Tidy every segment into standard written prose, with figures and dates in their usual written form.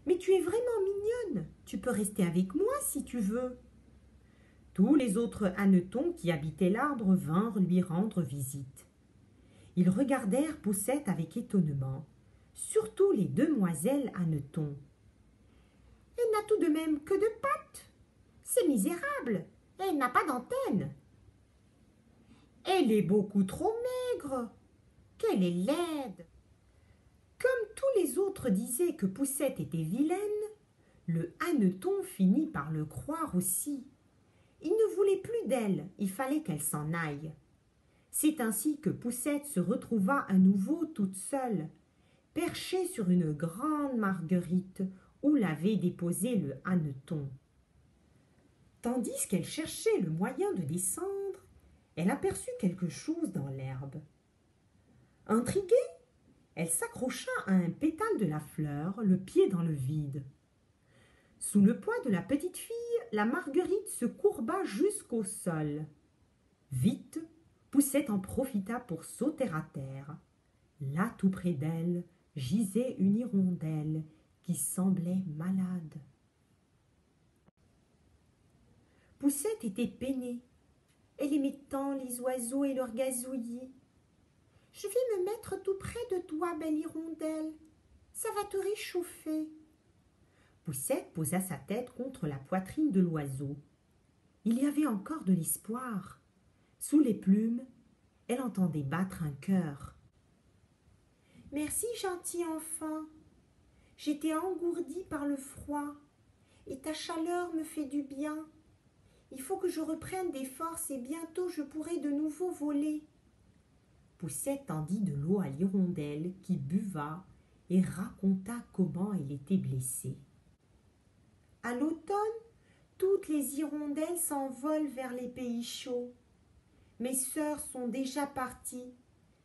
Mais tu es vraiment mignonne. Tu peux rester avec moi si tu veux. Tous les autres hannetons qui habitaient l'arbre vinrent lui rendre visite. Ils regardèrent Poussette avec étonnement, surtout les demoiselles hannetons. Elle n'a tout de même que 2 pattes. C'est misérable. Elle n'a pas d'antenne. Elle est beaucoup trop maigre. Qu'elle est laide. Comme tous les autres disaient que Poussette était vilaine, le hanneton finit par le croire aussi. Il ne voulait plus d'elle, il fallait qu'elle s'en aille. C'est ainsi que Poussette se retrouva à nouveau toute seule, perchée sur une grande marguerite où l'avait déposée le hanneton. Tandis qu'elle cherchait le moyen de descendre, elle aperçut quelque chose dans l'herbe. Intriguée, elle s'accrocha à un pétale de la fleur, le pied dans le vide. Sous le poids de la petite fille, la marguerite se courba jusqu'au sol. Vite, Poussette en profita pour sauter à terre. Là, tout près d'elle, gisait une hirondelle qui semblait malade. Poussette était peinée. Elle aimait tant les oiseaux et leurs gazouillis. « Je vais me mettre tout près de toi, belle hirondelle. Ça va te réchauffer. » Poussette posa sa tête contre la poitrine de l'oiseau. Il y avait encore de l'espoir. Sous les plumes, elle entendait battre un cœur. « Merci, gentil enfant. J'étais engourdie par le froid, et ta chaleur me fait du bien. Il faut que je reprenne des forces et bientôt je pourrai de nouveau voler. » Poussette tendit de l'eau à l'hirondelle qui buva et raconta comment elle était blessée. À l'automne, toutes les hirondelles s'envolent vers les pays chauds. Mes sœurs sont déjà parties,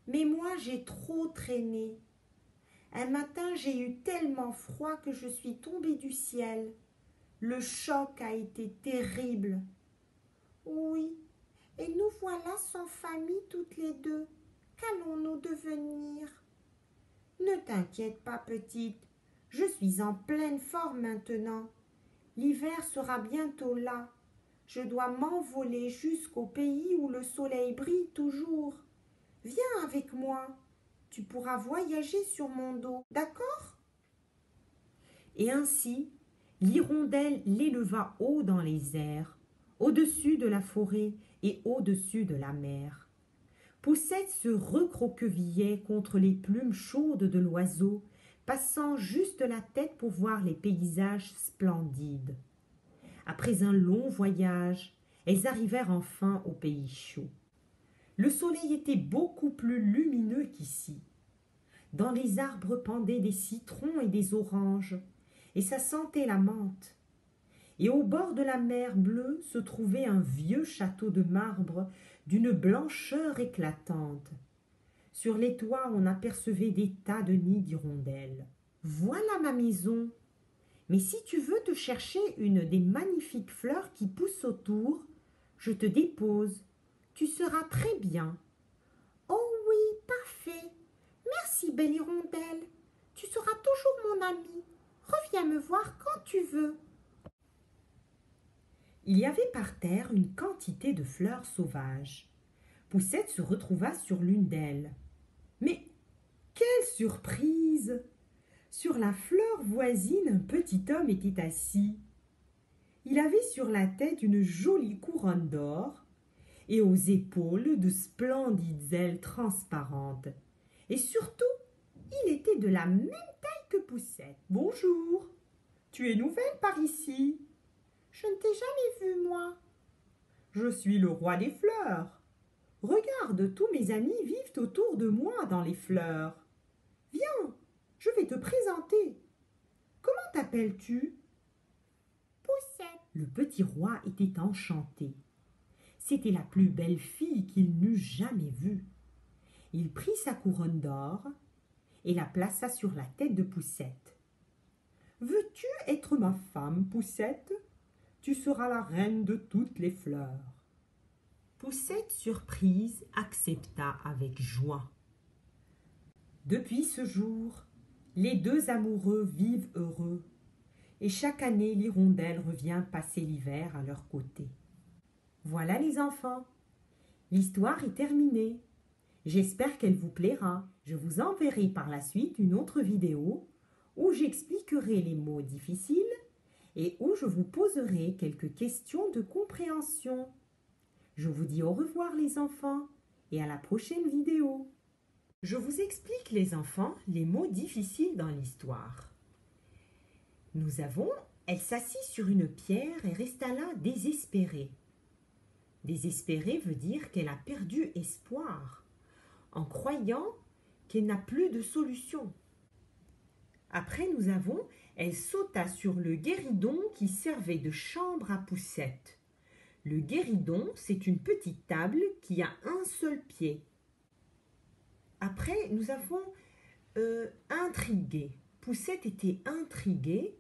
mais moi j'ai trop traîné. Un matin, j'ai eu tellement froid que je suis tombée du ciel. Le choc a été terrible. Oui, et nous voilà sans famille toutes les deux. Qu'allons-nous devenir? Ne t'inquiète pas, petite. Je suis en pleine forme maintenant. L'hiver sera bientôt là. Je dois m'envoler jusqu'au pays où le soleil brille toujours. Viens avec moi. Tu pourras voyager sur mon dos, d'accord? Et ainsi, l'hirondelle l'éleva haut dans les airs, au-dessus de la forêt et au-dessus de la mer. Poussette se recroquevillait contre les plumes chaudes de l'oiseau, passant juste la tête pour voir les paysages splendides. Après un long voyage, elles arrivèrent enfin au pays chaud. Le soleil était beaucoup plus lumineux qu'ici. Dans les arbres pendaient des citrons et des oranges, et ça sentait la menthe. Et au bord de la mer bleue se trouvait un vieux château de marbre d'une blancheur éclatante. Sur les toits, on apercevait des tas de nids d'hirondelles. « Voilà ma maison. Mais si tu veux te chercher une des magnifiques fleurs qui poussent autour, je te dépose. Tu seras très bien. »« Oh oui, parfait. Merci, belle hirondelle. Tu seras toujours mon amie. Reviens me voir quand tu veux. » Il y avait par terre une quantité de fleurs sauvages. Poussette se retrouva sur l'une d'elles. Mais quelle surprise! Sur la fleur voisine, un petit homme était assis. Il avait sur la tête une jolie couronne d'or et aux épaules de splendides ailes transparentes. Et surtout, il était de la même taille que Poussette. « Bonjour, tu es nouvelle par ici? »« Je ne t'ai jamais vue, moi. »« Je suis le roi des fleurs. Regarde, tous mes amis vivent autour de moi dans les fleurs. Viens, je vais te présenter. Comment t'appelles-tu? » Poussette. Le petit roi était enchanté. C'était la plus belle fille qu'il n'eût jamais vue. Il prit sa couronne d'or et la plaça sur la tête de Poussette. « Veux-tu être ma femme, Poussette? Tu seras la reine de toutes les fleurs. » Poussette, surprise, accepta avec joie. Depuis ce jour, les deux amoureux vivent heureux. Et chaque année, l'hirondelle revient passer l'hiver à leur côté. Voilà les enfants, l'histoire est terminée. J'espère qu'elle vous plaira. Je vous enverrai par la suite une autre vidéo où j'expliquerai les mots difficiles et où je vous poserai quelques questions de compréhension. Je vous dis au revoir les enfants et à la prochaine vidéo. Je vous explique les enfants les mots difficiles dans l'histoire. Nous avons « Elle s'assit sur une pierre et resta là désespérée ». Désespérée veut dire qu'elle a perdu espoir, en croyant qu'elle n'a plus de solution. Après, nous avons « Elle sauta sur le guéridon qui servait de chambre à Poussette ». Le guéridon, c'est une petite table qui a un seul pied. Après, nous avons intriguée. Poussette était intriguée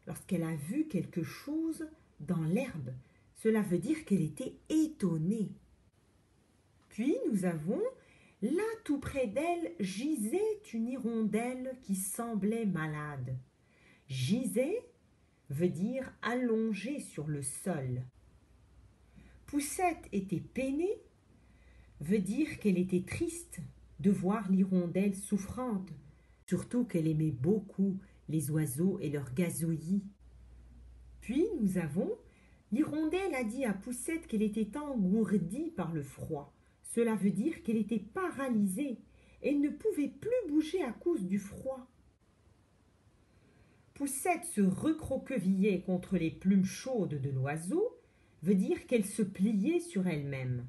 lorsqu'elle a vu quelque chose dans l'herbe. Cela veut dire qu'elle était étonnée. Puis nous avons là tout près d'elle gisait une hirondelle qui semblait malade. Gisait veut dire allongée sur le sol. Poussette était peinée veut dire qu'elle était triste de voir l'hirondelle souffrante, surtout qu'elle aimait beaucoup les oiseaux et leur gazouillis. Puis nous avons l'hirondelle a dit à Poussette qu'elle était engourdie par le froid. Cela veut dire qu'elle était paralysée. Elle ne pouvait plus bouger à cause du froid. Poussette se recroquevillait contre les plumes chaudes de l'oiseau, veut dire qu'elle se pliait sur elle-même.